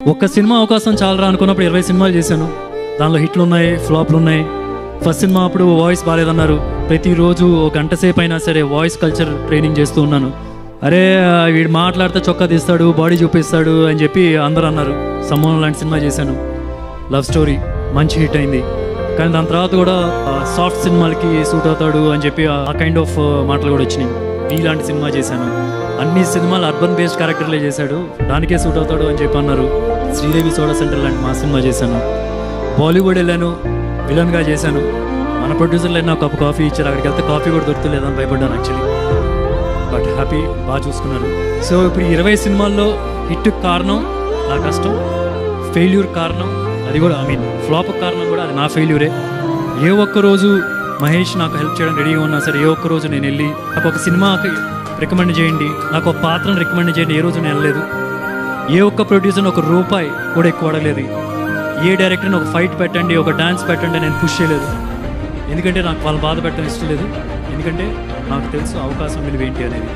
ఒక్క సినిమా అవకాశం చాలరా అనుకున్నప్పుడు 20 సినిమాలు చేశాను. దానిలో హిట్లు ఉన్నాయి, ఫ్లాప్లు ఉన్నాయి. ఫస్ట్ సినిమా అప్పుడు వాయిస్ బాగాలేదన్నారు. ప్రతిరోజు ఒక గంట సేపు అయినా సరే వాయిస్ కల్చర్ ట్రైనింగ్ చేస్తూ ఉన్నాను. అరే వీడు మాట్లాడితే చొక్కా తీస్తాడు, బాడీ చూపిస్తాడు అని చెప్పి అందరూ అన్నారు. సమ్మోహన్ లాంటి సినిమా చేశాను, లవ్ స్టోరీ మంచి హిట్ అయింది. కానీ దాని తర్వాత కూడా సాఫ్ట్ సినిమాలకి సూట్ అవుతాడు అని చెప్పి ఆ కైండ్ ఆఫ్ మాటలు కూడా వచ్చినాయి. ఇలాంటి సినిమా చేశాను. అన్ని సినిమాలు అర్బన్ బేస్డ్ క్యారెక్టర్లే చేశాడు, దానికే సూట్ అవుతాడు అని చెప్పి అన్నారు. శ్రీదేవి సోడా సెంటర్ లాంటి మా సినిమా చేశాను. బాలీవుడ్ వెళ్ళాను, విలన్గా చేశాను. మన ప్రొడ్యూసర్లు నాకు కప్పు కాఫీ ఇచ్చారు. అక్కడికి వెళ్తే కాఫీ కూడా దొరుకుతలేదని భయపడ్డాను యాక్చువల్లీ. బట్ హ్యాపీ, బాగా చూసుకున్నారు. సో ఇప్పుడు 20 సినిమాల్లో హిట్ కారణం నా కష్టం, ఫెయిల్యూర్ కారణం అది కూడా ఫ్లాప్ కారణం కూడా అది నా ఫెయిల్యూరే. ఏ ఒక్కరోజు మహేష్ నాకు హెల్ప్ చేయడం రెడీగా ఉన్నా సరే, ఏ ఒక్కరోజు నేను వెళ్ళి నాకు ఒక సినిమాకి రికమెండ్ చేయండి, నాకు ఒక పాత్రను రికమెండ్ చేయండి, ఏ రోజు నేను వెళ్ళలేదు. ఏ ఒక్క ప్రొడ్యూసర్ని ఒక రూపాయి కూడా ఎక్కువ అడగలేదు. ఏ డైరెక్టర్ని ఒక ఫైట్ పెట్టండి, ఒక డాన్స్ పెట్టండి నేను పుష్ చేయలేదు. ఎందుకంటే నాకు వాళ్ళు బాధ పెట్టడం ఇష్టం లేదు. ఎందుకంటే నాకు తెలుసు అవకాశం విలువ ఏంటి అనేది.